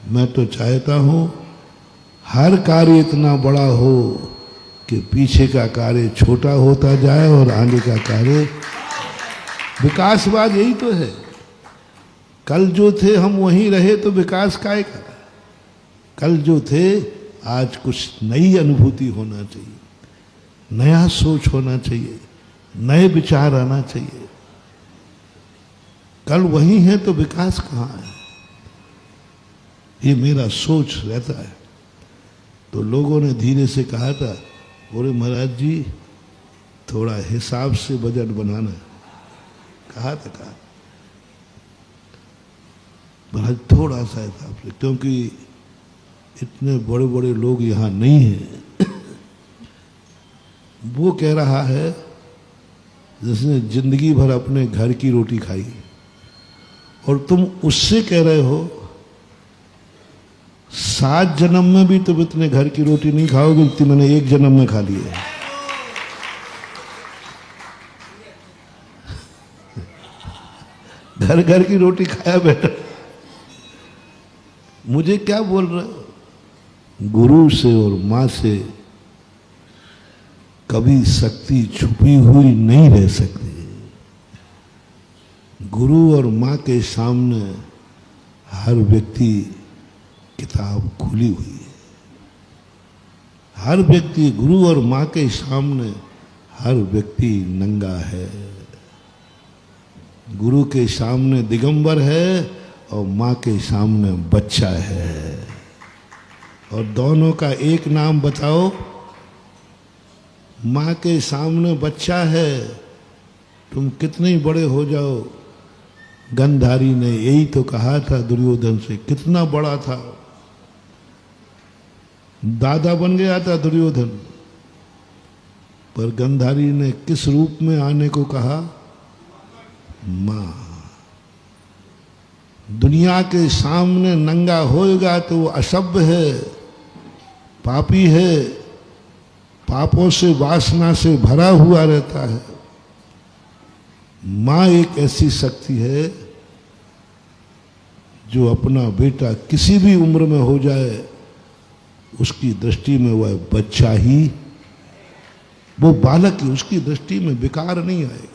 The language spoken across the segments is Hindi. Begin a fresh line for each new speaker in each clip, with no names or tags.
मैं तो चाहता हूं हर कार्य इतना बड़ा हो कि पीछे का कार्य छोटा होता जाए और आगे का कार्य। विकासवाद यही तो है। कल जो थे हम वहीं रहे तो विकास काय का। कल जो थे आज कुछ नई अनुभूति होना चाहिए, नया सोच होना चाहिए, नए विचार आना चाहिए। कल वही है तो विकास कहाँ है, ये मेरा सोच रहता है। तो लोगों ने धीरे से कहा था, बोले महाराज जी थोड़ा हिसाब से बजट बनाना। कहा महाराज थोड़ा सा हिसाब से, क्योंकि इतने बड़े बड़े लोग यहाँ नहीं हैं। वो कह रहा है जिसने जिंदगी भर अपने घर की रोटी खाई, और तुम उससे कह रहे हो 7 जन्म में भी तुम इतने घर की रोटी नहीं खाओगे जितनी मैंने 1 जन्म में खा ली है। घर घर की रोटी खाया बेटा। मुझे क्या बोल रहे हो? गुरु से और मां से कभी शक्ति छुपी हुई नहीं रह सकती। गुरु और मां के सामने हर व्यक्ति किताब खुली हुई है। हर व्यक्ति, गुरु और मां के सामने हर व्यक्ति नंगा है। गुरु के सामने दिगंबर है और मां के सामने बच्चा है। और दोनों का एक नाम बताओ। मां के सामने बच्चा है, तुम कितने ही बड़े हो जाओ। गंधारी ने यही तो कहा था दुर्योधन से, कितना बड़ा था, दादा बन गया था दुर्योधन, पर गंधारी ने किस रूप में आने को कहा? मां। दुनिया के सामने नंगा होएगा तो वो असभ्य है, पापी है, पापों से वासना से भरा हुआ रहता है। मां एक ऐसी शक्ति है जो अपना बेटा किसी भी उम्र में हो जाए, उसकी दृष्टि में वह बच्चा ही, वो बालक ही, उसकी दृष्टि में विकार नहीं आएगा।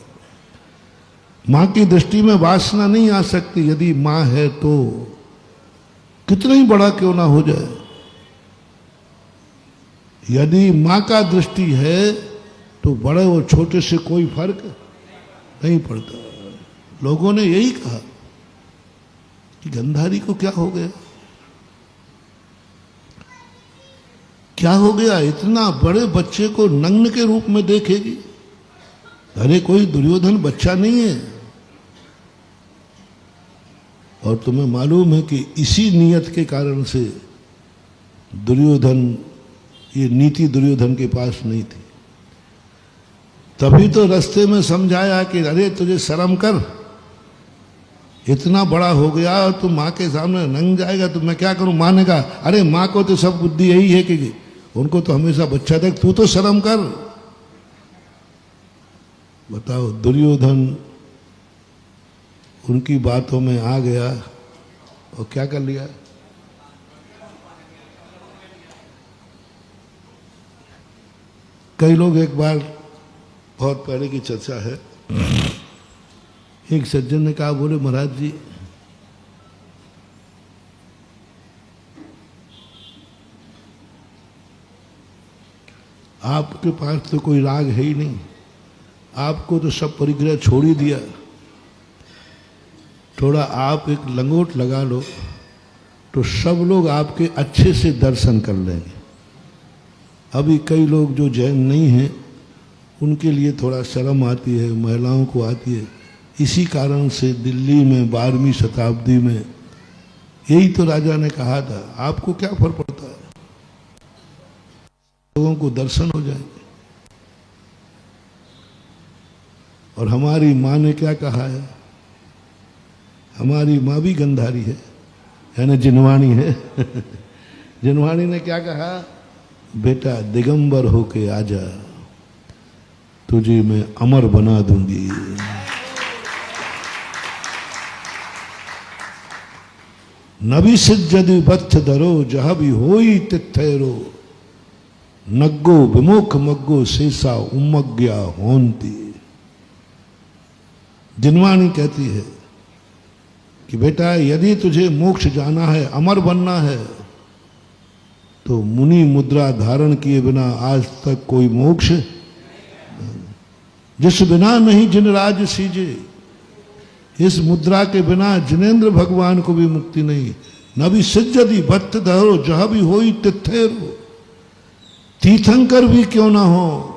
मां की दृष्टि में वासना नहीं आ सकती। यदि मां है तो कितना ही बड़ा क्यों ना हो जाए, यदि मां का दृष्टि है तो बड़े और छोटे से कोई फर्क नहीं पड़ता। लोगों ने यही कहा कि गंधारी को क्या हो गया, क्या हो गया, इतना बड़े बच्चे को नग्न के रूप में देखेगी। अरे कोई दुर्योधन बच्चा नहीं है। और तुम्हें मालूम है कि इसी नियत के कारण से दुर्योधन, ये नीति दुर्योधन के पास नहीं थी। तभी तो रास्ते में समझाया कि अरे तुझे शर्म कर, इतना बड़ा हो गया और तू माँ के सामने नंग जाएगा तो मैं क्या करूं? माँ ने कहा अरे माँ को तो सब बुद्धि यही है कि उनको तो हमेशा बच्चा देख, तू तो शर्म कर। बताओ, दुर्योधन उनकी बातों में आ गया और क्या कर लिया? कई लोग, एक बार बहुत पहले की चर्चा है, एक सज्जन ने कहा, बोले महाराज जी आपके पास तो कोई राग है ही नहीं, आपको तो सब परिग्रह छोड़ ही दिया, थोड़ा आप एक लंगोट लगा लो तो सब लोग आपके अच्छे से दर्शन कर लेंगे। अभी कई लोग जो जैन नहीं हैं उनके लिए थोड़ा शर्म आती है, महिलाओं को आती है। इसी कारण से दिल्ली में 12वीं शताब्दी में यही तो राजा ने कहा था, आपको क्या फर्क पड़ता है, लोगों को दर्शन हो जाएंगे। और हमारी माँ ने क्या कहा है? हमारी माँ भी गंधारी है, यानी जिनवाणी है। जिनवाणी ने क्या कहा? बेटा दिगंबर होके आजा, तुझे मैं अमर बना दूंगी। नबी सिज्जदि बच्छ धरो जह भी होई तिथेरो नग्गो विमुख मग्गो शेषा उमग्या होंती। जिनवाणी कहती है कि बेटा यदि तुझे मोक्ष जाना है, अमर बनना है, तो मुनि मुद्रा धारण किए बिना आज तक कोई मोक्ष, जिस बिना नहीं जिन राज सीजे, इस मुद्रा के बिना जिनेन्द्र भगवान को भी मुक्ति नहीं। नबी सिज्जदि बत्त धरो जहां भी होई तिथेरो, तीर्थंकर भी क्यों ना हो,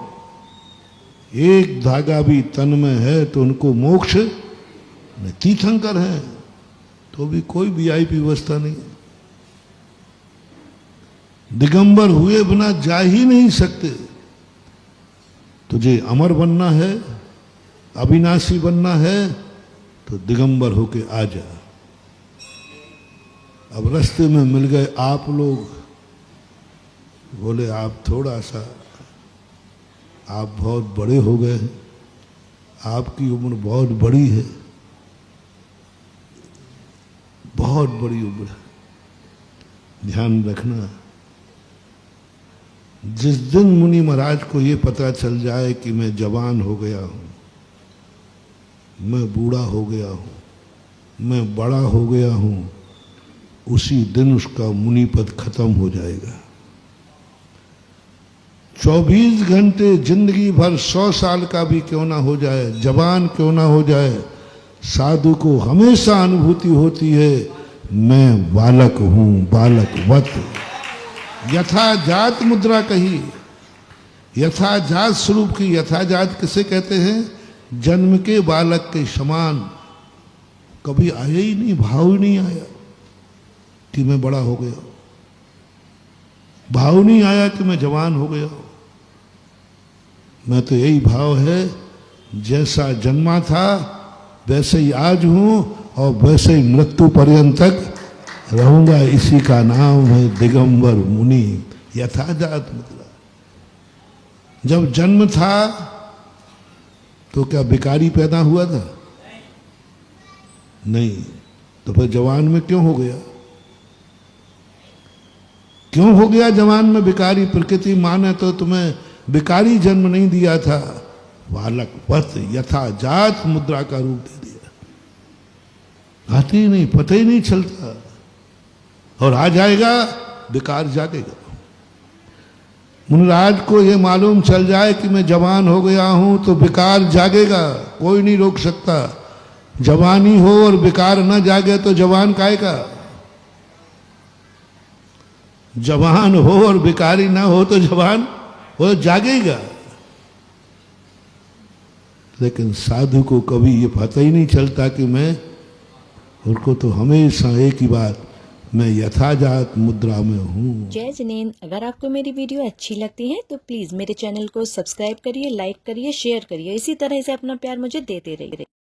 एक धागा भी तन में है तो उनको मोक्ष नहीं। तीर्थंकर है तो भी कोई वीआईपी व्यवस्था नहीं। दिगंबर हुए बिना जा ही नहीं सकते। तुझे अमर बनना है, अविनाशी बनना है, तो दिगंबर होके आ जा। अब रास्ते में मिल गए आप लोग, बोले आप थोड़ा सा, आप बहुत बड़े हो गए हैं, आपकी उम्र बहुत बड़ी है, बहुत बड़ी उम्र है, ध्यान रखना। जिस दिन मुनि महाराज को ये पता चल जाए कि मैं जवान हो गया हूं, मैं बूढ़ा हो गया हूं, मैं बड़ा हो गया हूं, उसी दिन उसका मुनि पद खत्म हो जाएगा। 24 घंटे जिंदगी भर 100 साल का भी क्यों ना हो जाए, जवान क्यों ना हो जाए, साधु को हमेशा अनुभूति होती है मैं बालक हूं, बालकवत। यथाजात मुद्रा कही, यथाजात स्वरूप की। यथाजात किसे कहते हैं? जन्म के बालक के समान। कभी आया ही नहीं, भाव ही नहीं आया कि मैं बड़ा हो गया, भाव नहीं आया कि मैं जवान हो गया। मैं तो यही भाव है, जैसा जन्मा था वैसे ही आज हूं और वैसे ही मृत्यु पर्यंत तक रहूंगा। इसी का नाम है दिगंबर मुनि। यथाजात मुद्रा। जब जन्म था तो क्या भिखारी पैदा हुआ था? नहीं। तो फिर जवान में क्यों हो गया? क्यों हो गया जवान में भिखारी? प्रकृति मां ने तो तुम्हें भिखारी जन्म नहीं दिया था, बालकवत यथाजात मुद्रा का रूप दे दिया। आती ही नहीं, पता ही नहीं चलता, और आ जाएगा बेकार जागेगा। मुनिराज को ये मालूम चल जाए कि मैं जवान हो गया हूं तो बेकार जागेगा, कोई नहीं रोक सकता। जवानी हो और बेकार न जागे तो जवान काहे का? जवान हो और बेकारी ना हो तो जवान वो जागेगा। लेकिन साधु को कभी ये पता ही नहीं चलता कि मैं, उनको तो हमेशा एक ही बात, मैं यथाजात मुद्रा में हूँ।
जय जिनेंद्र। अगर आपको मेरी वीडियो अच्छी लगती है तो प्लीज़ मेरे चैनल को सब्सक्राइब करिए, लाइक करिए, शेयर करिए। इसी तरह से अपना प्यार मुझे देते रहिए।